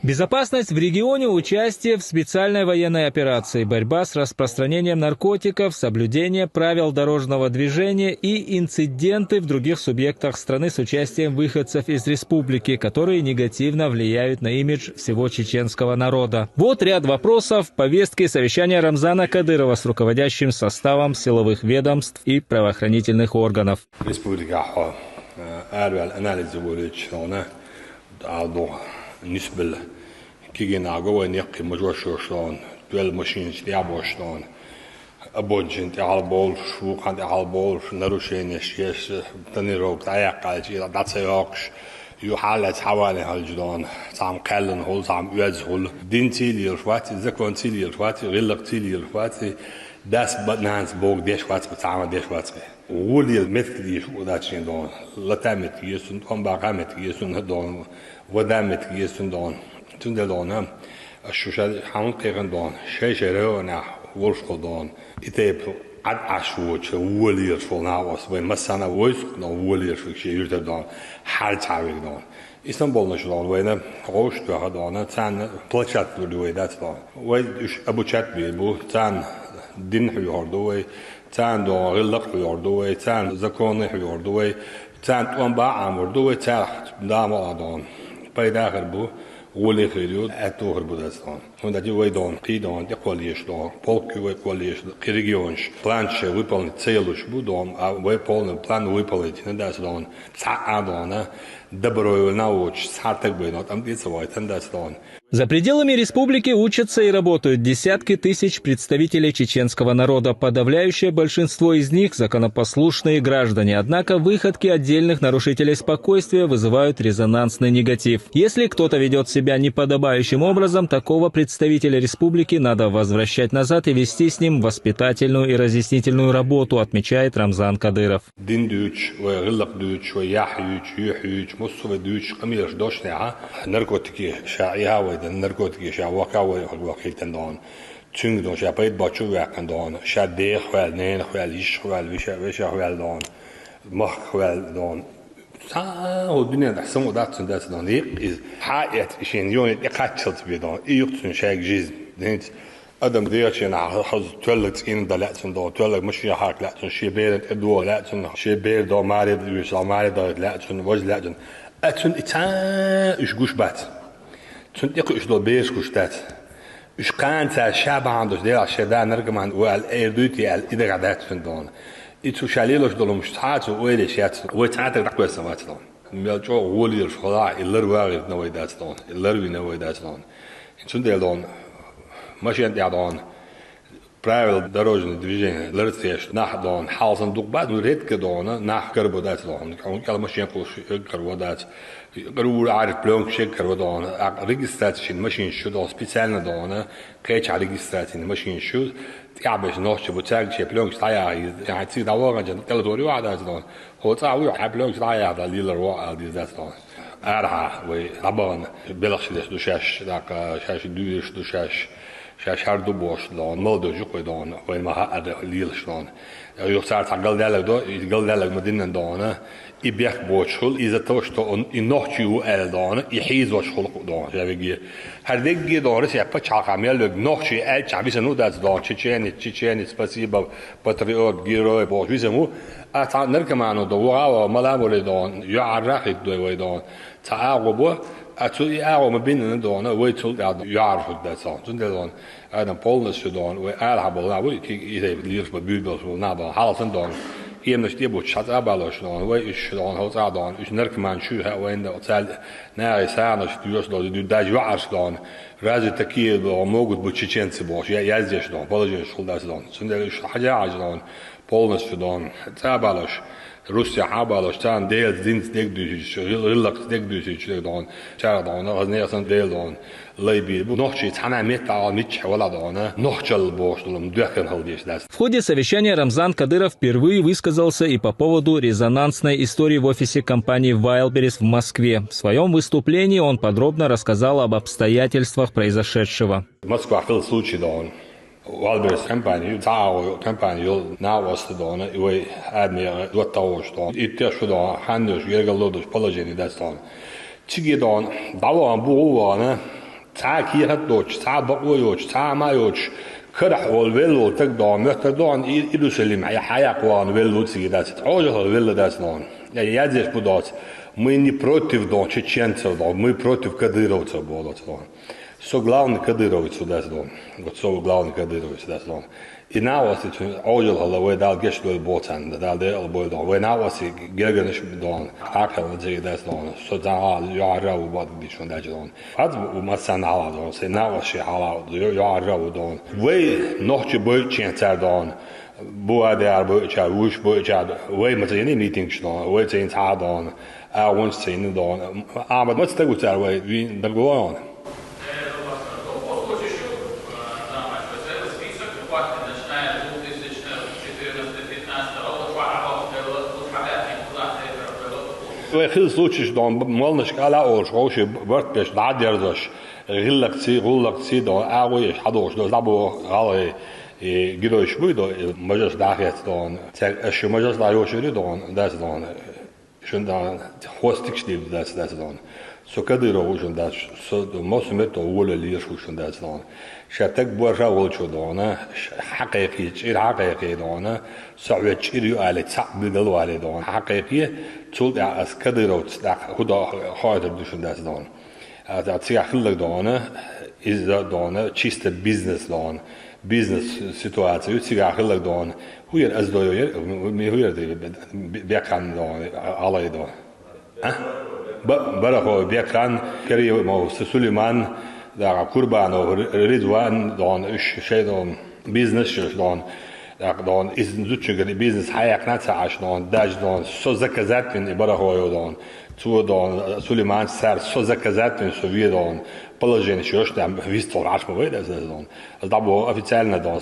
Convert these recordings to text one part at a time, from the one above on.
Безопасность в регионе, участие в специальной военной операции, борьба с распространением наркотиков, соблюдение правил дорожного движения и инциденты в других субъектах страны с участием выходцев из республики, которые негативно влияют на имидж всего чеченского народа. Вот ряд вопросов в повестке совещания Рамзана Кадырова с руководящим составом силовых ведомств и правоохранительных органов. كيجينا جوا نقي مجوش شلون دول ماشين تيابو شلون أبونجين تعال بول شو كان تعال بول نروشين يش تنيروك تعيق على شيء داتسيوكش يحالة حوالي هالجدان تعم قلن هول تعم يوز هول دين تيلي الفاتي ذكوان تيلي الفاتي غلق تيلي الفاتي داس بدنانس بوق ديش فاتي بتعمل ديش فاتي ولي المثل ديش وداتشين دون لتامت يسون هم باقامت يسون هدون ودامت يسون دون تندلونه الشوشة حنقيقن دون شيء رهونه ورشق دون إتيب عد عشوش ولير فلنا واسبين مثلا ويسق دون ولير في شيء يرتب دون حال تعبير دون إسطنبول نشلون وين غوش توه دون تان بلشات لدويدات دون ويش أبو شات بيبو تان دين حيوردوي تان دون غلق حيوردوي تان زكوني حيوردوي تان توان باع وردوي تان دام على دون بيدا غربو ولي خيلود أتوهر بودستان هندا دي ويدون قيدون يقوليش دون بولك ويقوليش قريجيونش بلانش ويبل تسيلوش بودون ويبل بلان ويبل تنداس دون ساعة دون دبروي ناوش ساعتك بينات أم دي سواي تنداس دون. За пределами республики учатся и работают десятки тысяч представителей чеченского народа. Подавляющее большинство из них – законопослушные граждане. Однако выходки отдельных нарушителей спокойствия вызывают резонансный негатив. Если кто-то ведет себя неподобающим образом, такого представителя республики надо возвращать назад и вести с ним воспитательную и разъяснительную работу, отмечает Рамзан Кадыров. النركوتيكي شا وكاوي وكيلتن دون تشنج دون شا بيت باتشو وكان دون شا دي خوال نين خوال يش خوال ويشا خوال دون مخ خوال دون هو الدنيا تحسن ودات دون إز حقيقة شين يوني يقاتلت بيدون يقتن شاك جيز دينت أدم ديرشين حظ تولت إن دلاتن دون تولت مش حرك لاتن شي بيرد إدو لاتن شي بيرد دو مارد يوصل مارد لاتن وج لاتن أتن إتان إش جوش بات تنتقل إيش دو بيش كشتات إيش كانت الشعب عنده دير الشدة نرجمان والإردوتي الإدارات فندون إتو شاليلوش دولو مشتحات وإيش يات ويتعاتك دقوا سمات دون ميلجو غولي الفقراء اللرواري نويدات دون اللروي نويدات دون إنتون دير دون ماشي أنت دون правил дорожного движения лертеш нах дон халсан дугбад редко дона нах карбодат дон он калмашин куш карбодат гарур ариф плонк шек карбодон регистрация машин шудо специально дона кэч регистрация машин шуд تعبش نوش بتاعك شيء بلونك تايا يعني تصير دواقة جن كلا دوري واحد دون هو تعوي بلونك تايا هذا اللي الرواق اللي ذات دون أرها وطبعا بلغش دوشاش ذاك شاش دوش دوشاش شاش هر دو باش دون مال جوك دون وين ما هذا ليل شلون يختار تقل دلك دو يقل دلك مدينة دون يبيك بوشل إذا توشتو إنوحيو ال دون يحيز وشل دون جابي هر دقيقة دون رسي أبتش عقاميل لك نوحي ال شعبي سنو دات دون تشيني спасибо патриот герой бош بيسمو أتع نركمانو دوغا وملامو دون يعرف دو دون تعاقبو أتوي أعو ما بين دون ويتول يعرف دات دون أنا بولنس دون وألعب ولا ويكي إذا ليرش ببيبل ونادون حالة دون إيه مش تبغى تشات أبالش دون ويش دون هو دون إيش نركمان شو وين ده وصل ناقي سانش تيوش دون داج يعرف دون راجع تكيد وموجود بتشينسي باش يازيش دون بلجيش خل دات دون سندش حاجة عاج دون بولنس دون تابالش روسيا عبالش تان ديل دينت ديك دوش غلق ديك دوش دون شار دون غزني أصلا ديل دون В ходе совещания Рамзан Кадыров впервые высказался и по поводу резонансной истории в офисе компании Wildberries в Москве. В своем выступлении он подробно рассказал об обстоятельствах произошедшего. Wildberries компания, тау компания, навост дона, и вы адми готовы что, и те что хандуш, гергалодуш положение дастон. Тиги дон, даван бугуана, تعال دوش تعال بقويوش تعال مايوش كرح والفيلو تقدون متدون إلو سليم حياة قوان فيلو تسيدات عوجة الفيلو داس دون يعني يادزيش بدات мы не против дон чеченцев дон, мы против кадыровцев болот дон. Со главный кадыровец дас дон, вот со главный кадыровец дас дон. И на вас это ойл халла дал гештуэл ботан, дал дел бой дон. Вы на вас герганеш дон, акал дзе дас дон. Со за яра убад дишон даж дон. Ад масан ала дон, се на вас ала яра дон. Вы ночи бой ченцер дон. Буаде арбо чар уш бой чар. Вы матени митинг дон, вы цен ца дон. Once seen дон. А вот мы стегу цар вы дагуон. Heel случаи дон молнаш кала ош ош борт беш дадердош гиллакси дон ауеш хадош до забо галы и гидош буйдо можеш дахет дон еш можеш даёш дон дас дон шунда хостик штиб дас дон со кадыров ужун дас со мосмето ула лиш ужун дас дон شتك بورجا ولشو دونا حقيقي شيء حقيقي دونا سوى شيء على صعب بدل على دونا حقيقي تقول أس كديرو تدق هدا خاطر دوشن داس دون هذا تيجي خلق دونا إذا دونا چیست بيزنس دون بيزنس سيتواتيو تيجي خلق دون هو الأزدوير هو بيكان دون على دون برا بيكان كريم مو سليمان دا قربان و رضوان دون اش شي دون بيزنس شي دون دون از زوتشغري بيزنس حياك نتاعش دون داج دون سو زكازات من ابره هو دون تو دون سليمان سر سو زكازات من سوفي دون положение что там вистол раш мы да дон да бо официально дон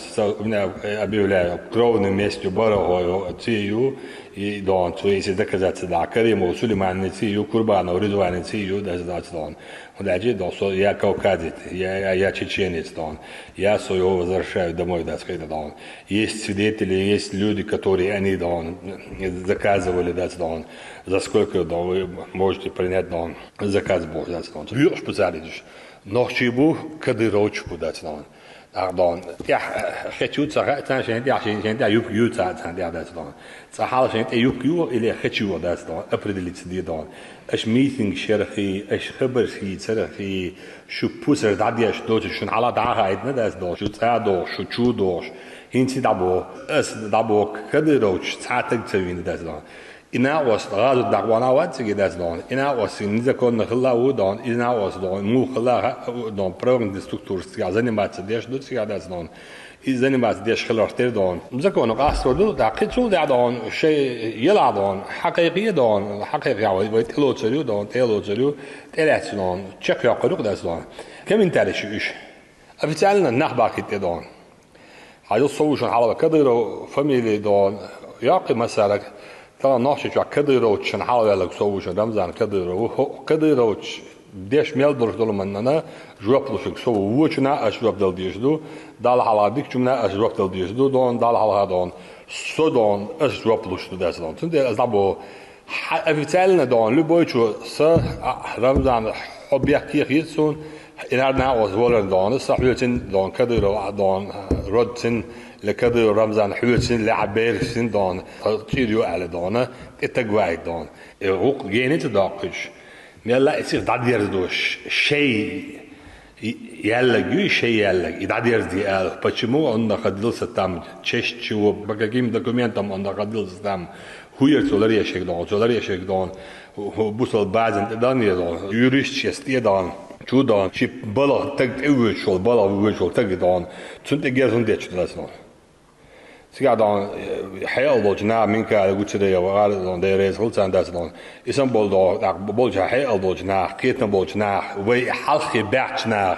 объявляю кровную месть боровую цию и дон то есть доказать да кариму сулейман цию курбану ридван цию да дон он даже дон со я кавказец я чеченец дон я свою возвращаю домой да сказать дон есть свидетели есть люди которые они дон заказывали да дон за сколько дон вы можете принять дон заказ бог да дон рюш посадишь نخشيبو كديروش بدات دون دون يا خشيو صح عشان دي عشان دي يو عشان دي دات دون صح عشان يو اللي خشيو دات دون ابريدليت دي دون اش ميتينغ شرخي اش خبر في شرخي شو بوسر داديش دوت شون على داغايد نداس دون شو تادو شو تشودوش هينتي دابو اس دابو كديروش ساعتك تسوين دات دون إنا was غادو دعوانا واتسي داس دون إنا was نزكون نخلا ودون إنا was دون مو خلا دون بروغن دستركتور سيا زنيمات ديش دوت سيا داس دون إزنيمات ديش خلارتير دون نزكون قاصر دو دقيق شو دون شيء يلا دون حقيقي دون حقيقي ويتلو تسلو دون تلو تسلو تلات دون تشك يقولوا داس دون كم انترش إيش أفتعلنا نخباك دون هاي الصوش على كدرو فاميلي دون ياقي مسارك ترى ناشي شو كديروش نحاول لك سووش رمزان كديروش ديش ميل درش دول مننا جواب لشك سو وچنا اشواب دل ديش دو دال حالا ديك چمنا اشواب دل ديش دو دون دال حالا دون سو دون اشواب لش دو داس دون تند ازابو افتالنا دون لبويچو س رمزان اوبجكتيف يتسون إننا وزولن دون صحيحين دون كديرو دون رودسن لكذا رمزان حوسين لعبيرسين دون تيريو على دونه اتقواي دون روق جينيت داقش يلا يصير دادير دوش شيء يلا جو شيء يلا دادير دي ال почему он находился там чего по каким документам он находился там хуер соларешек дон бусал базен данные дон юрист честие дон чудо чип было так вышел так дон цунте герзун деч дон سيقعد عن حيل دوجنا منك قلت لي وقال دون ديريز قلت عن داس دون اسم بولجا حيل دوجنا قيتنا بولجنا وي حلقي بعتنا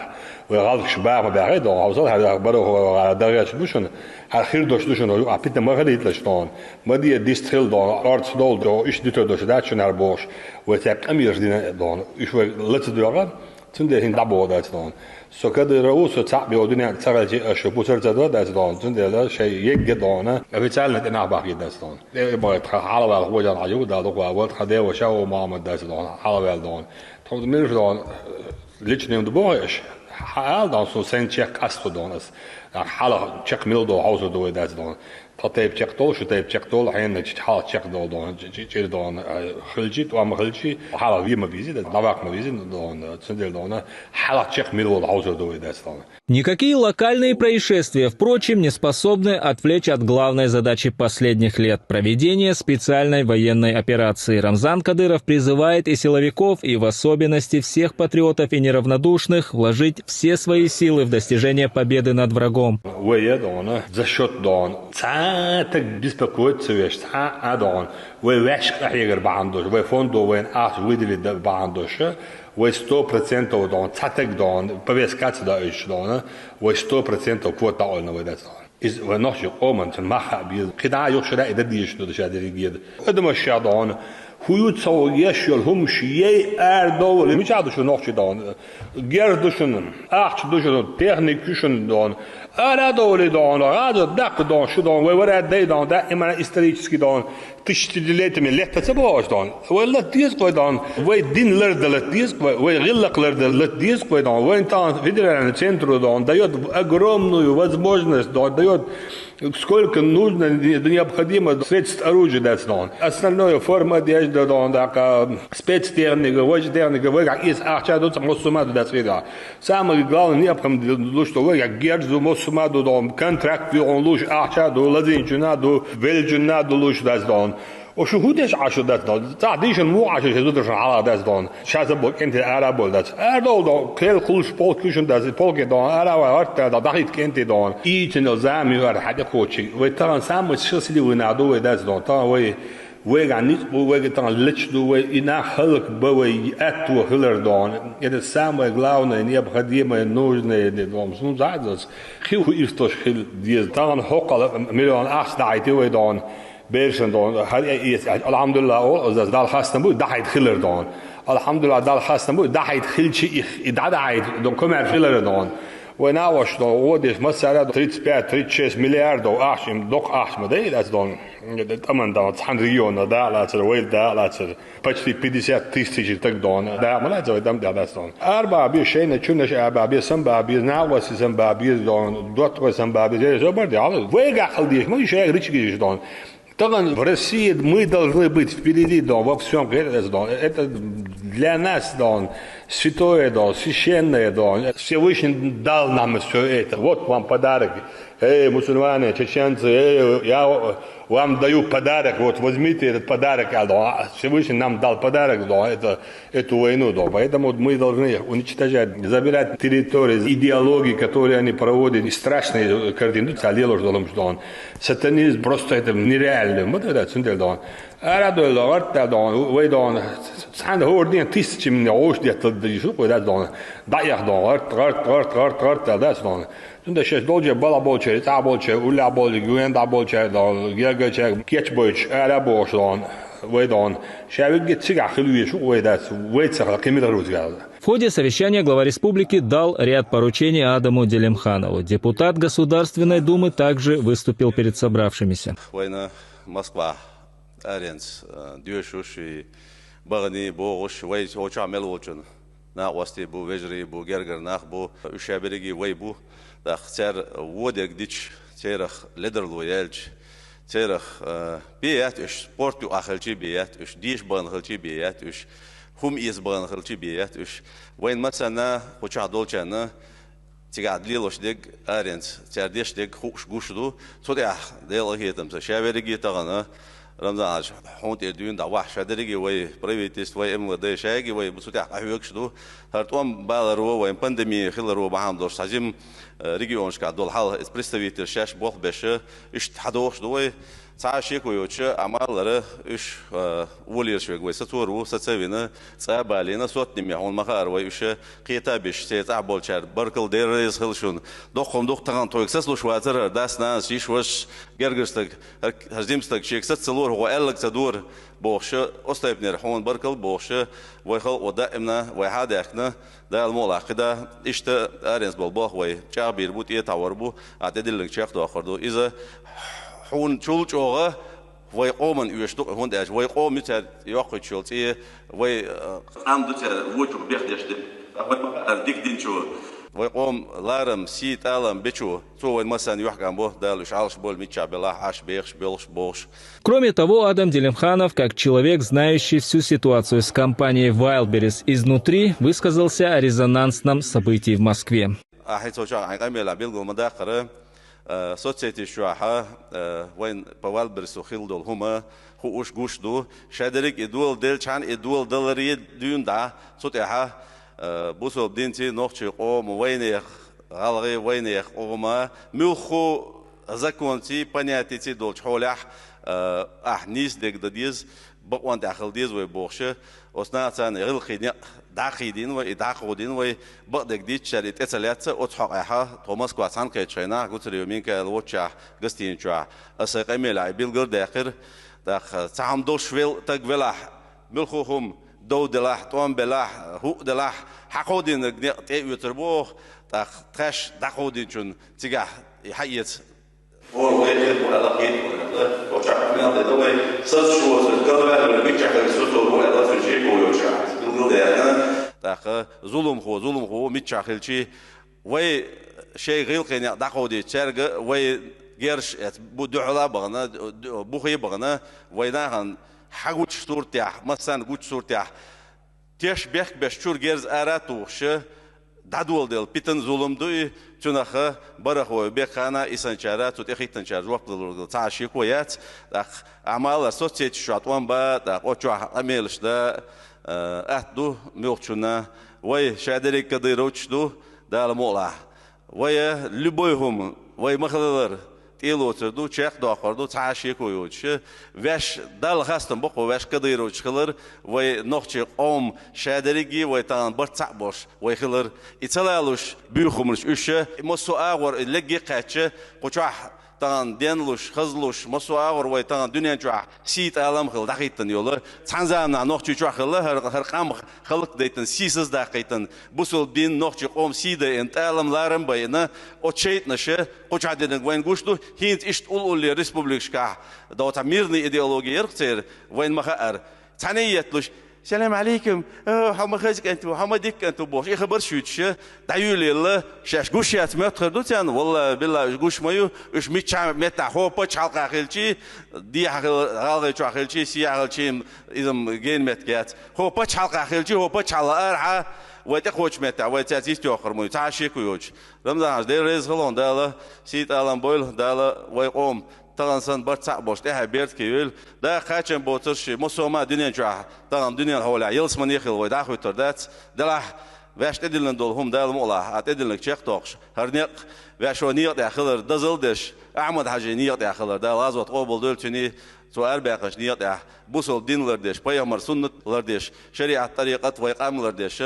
وغالك شباب ما بعيد دون اوصل هذا برو درجه دوشن اخير دوشن ابيت ما غادي يطلعون ما دي ديستريل دون ارت دول دو ايش ديتو دوش داتشنار بوش وتاق امير دون ايش لت دوغا تندي هين دابو دات دون سو كده رؤوس تعب يودني تسرج شو بوسر زاد دات دون تندي شيء يك دون ابيتالنا انا باقي دات دون باي على هو جان عيو دا دو وقت خدي وشاو محمد دات دون على دون تقول مير دون ليش نيم دبوش حال دان سو سن چک است دانست حال چک میل دو هاوس دو داز دان تطيب چک دول شو تيب چک دول حين حال چک دول دان چير دان خلجي تو ام خلجي حال وي ما بيزي دواق ما بيزي دان سندل دان حال چک میل دو هاوس دو داز دان. Никакие локальные происшествия, впрочем, не способны отвлечь от главной задачи последних лет – проведения специальной военной операции. Рамзан Кадыров призывает и силовиков, и в особенности всех патриотов и неравнодушных вложить все свои силы в достижение победы над врагом. За счет так беспокоиться вещь, вы 100% дон, цатек дон, повескаться да еще дон, вы 100% квота ольного да дон. Из выносил оман, маха без, когда я шла и дадишь до шадри гид. Это мы шадон, хуют сау ешел хумши, дол, мы чаду что ночи дон, гердушен, душен, техникушен дон. Дон, дак дон, что дон, вы варят дай дон, да, именно исторический дон, тысячелетиями лет это было дон, вы латдиск дон, вы дин лерда латдиск, вы гиллак лерда латдиск дон, вы там федеральный центр дон дает огромную возможность, дон дает сколько нужно, необходимо средств оружия дать дон. Остальное форма одежды дон, так спецтехника, войск-техника, вы как из ахчаду мосумаду дать среда. Самое главное необходимо, что вы как герзу мосумаду дон, контракт он луч ахчаду, лазинчунаду, вельчунаду луч дать дон. وشو هو داش عاشو داس دون تعديش مو عاشو شو درش على داس دون شازبوك انت عربول داس اردول دون كل كلش بولكشن داس بولك دون عربت دا دحيت كنت دون ايتن زامي ور حاجه كوتشي وطبعا سام شخصي ونادو داس دون طبعا وي غانيت وي طبعا لتشدو وي انا خلق بوي اتو هلر دون это самое главное необходимое нужное дом ну задос хил истош хил диз طبعا حقوق مليون اخ دايتي وي دون بيرشن دون الحمد لله إذا دال خاصنا بو دحيت خيلر دون الحمد لله دال خاصنا بو دحيت خيلشي دحيت دون كمر خيلر دون وناوش دون وديش مسألة 35-36 مليار أحشم دوق أحشم ده إذا دون تمن دون تحن ريون ده لا تر ويل ده لا تر почти 50 тысяч так дон да мы лазим там да дон арба би шейна чунаш арба би самба би навас самба би дон дотро самба би же бар да вы гахалдиш мы еще рычги дон. Тогда в России мы должны быть впереди, да, во всем. Это для нас, да, святое, да, священное, да. Всевышний дал нам все это. Вот вам подарок. Мусульмане, чеченцы, я вам даю подарок. Вот возьмите этот подарок. Да. Всевышний нам дал подарок, да, эту войну, да. Поэтому мы должны уничтожать, забирать территории, идеологии, которые они проводят, страшные картины. Сатанизм просто это нереально. Вот это сюндельдон. Арадол, артадон, вейдон. Санд хордин тысячи меня ошди отдали, что это дон. Даях-дон, арт, дон. Тунда сейчас долго бала болче, та болче, уля болче, гуенда болче, дон, гергаче, кетчбойч, арабош, дон. Вейдон. Шавик гет цигах хилуи, что это, вейцах, кемитар рузгал. В ходе совещания глава республики дал ряд поручений Адаму Делимханову. Депутат Государственной Думы также выступил перед собравшимися. Война, Москва, Аренс, Дюшуши, Багани, Богуш, Вейч, Очамел Очун, на Ости, Бу, Вежри, Бу, Гергер, Нахбу, Ушабериги, Вейбу, Дахцер, Водек, Дич, Терах, Ледерлу, Елч, Терах, Бият, Уш, Спорту, Ахалчи, Бият, Уш, Диш, Банхалчи, Бият, Уш, هم يسبغن خلتي بيات وش وين مثلا وش عدولشنا تقعد لي لوش دق أرينت تعديش دق خوش قوشدو صدق ديال هي تمسا شابريجي تغنا رمضان حونت يدين دعوة شادريجي وي بريفيتيست وي إم ودي شاقي وي بصدق أحيوكشدو هرتوام بالرو وين بانديمي خلرو بعهم دوش تعزيم ريجيونش كعدول حال إسبريستويت الشاش بوخ بشه إيش تحدوش دوي تعاشيك ويوتش عمال إيش ولير شوي وي ستورو ستسوينا صعبالينا صوت نميحون مخار ويش قيتابش تعبول شار بركل ديريز خلشون دوخهم دوخ تغان تويكسس لوش واتر داس ناس يش وش جرجستك هزيمستك شيك ستسلور هو قالك تدور بوخش أستيبنر حون بركل بوخش ويخل ودائمنا ويحادكنا ده المولا كده إيش أرينس بالبوخ وي شعبير بوت يتعوربو عدد لك شيخ آخر إذا حون شول شوغه وي قومن يشتق هون داش وي قوم يتر يأخذ شولتي وي عم دوتر وجه بيخدش ده ديك دين شو ويقوم لارم سيت ألم بيشو سوى مثلا يحكم به دالش عالش بول ميتشا بلا عش بيخش بيلش بوش. Кроме того, Адам Делимханов, как человек, знающий всю ситуацию с компанией Wildberries изнутри, высказался о резонансном событии в Москве. سوتسيتي شواحة وين بوالبرس وخيل دول هما هو وش جوش دو شادرك إدول دل كان إدول دلري دون دا سوتها بوسو بدينتي نوختي قوم وينيخ غالغي وينيخ قوما ملخو زكونتي بنياتي دول حولح نيس ديك دديز بقوان داخل ديز ويبوخشه وسناتان غير خيني داخلين ويداخلين ويبقدك دي شريط اتلات وتحققها توماس كواتان كيتشينا قلت اليومين كالوتشا قستين شوا اسقيمي لاعبين غير داخل داخ تعم دوشويل تقبلح ملخوهم دو دلاح توم بلاح هو دلاح حقودين يتربوه داخ تاش داخودين شون تيجا يحيت ظلم هو متشاخلشي وي شيء غير قناع داخودي تشارج وي غيرش بدعلا بغنا بوخي بغنا ويناهن حاجوت صورتيح مثلا جوت صورتيح تيش بشور غيرز اراتوش دادول دل بيتن ظلم دوي تناخ برخو بخانا اسانشارات وتخيتنشار وقت تعشي كويات داخ اعمال سوتيت شاتوان با داخ اوچو اميلش دا اتدو ميوچنا وي شادري كديروچ دو دال مولا وي لبويهم وي مخلر تيلوتر دو چيخ داخر دو تعشي كويوچ واش دال خاستم بو واش كديروچ خلر وي نوخچي قوم شادريگي وي تان برتع boş وي خلر اتلالوش بيخمرش üş مسو اغور لگي قاچ قوچا تان دينلوش خزلوش مسو اغور وي تان دünyaچا سيت алам خل دقيتن يولر تانزانا نوخچي چا خلر هر قام خلق ديتن سيسز دقيتن بوسول بين نوخچي قوم سيده انت аламларым байына очейтнеше قوچا دين وين گوشتو هينت اشت اول республикшка دوتا мирный идеология يرقصير وين مخار تانيتلوش السلام عليكم هم خازك انتو هم ديك انتو بوش خبر شوتش دايولي الله شاش گوشيات متر دوتان والله بالله گوش مايو اش ميچا متا هو باچ حلقه خلچي دي حلقه چو خلچي سي خلچي ازم جين متكات هو باچ حلقه خلچي هو باچ على ارعه وتي خوش متا وتي تيستو اخر مو تعشي كويوش رمضان دي ريز غلون دالا سيت الان بويل دالا ويقوم تغنسن برتع boş ده بيرت كيول ده خاچن بوترش مسوما دنيا جا تغم دنيا هولا يلس من يخل ودا خوتر دات دلا واش تدلن دول هم دال مولا اتدلن تشيخ توخش هرنيق واش ونيق داخل دزلدش احمد حاجي نيق داخل ده لازوت قبول دولتني تو اربعش نيق ده بوسل دينلردش پیغمبر سنتلردش شريعه طريقه ويقاملردش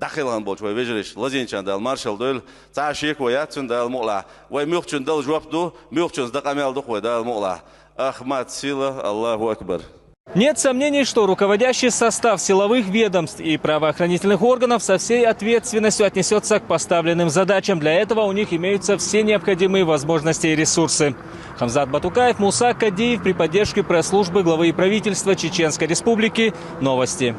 داخلان بولش ويجريش لازينشان دال مارشال دول تعشيك وياتون دال مولا ويميوخشون دال جوابدو ميوخشون دقامل دخوي دال مولا احمد сила الله اكبر. Нет сомнений, что руководящий состав силовых ведомств и правоохранительных органов со всей ответственностью отнесется к поставленным задачам. Для этого у них имеются все необходимые возможности и ресурсы. Хамзат Батукаев, Муса Кадиев при поддержке пресс-службы главы правительства Чеченской Республики. Новости.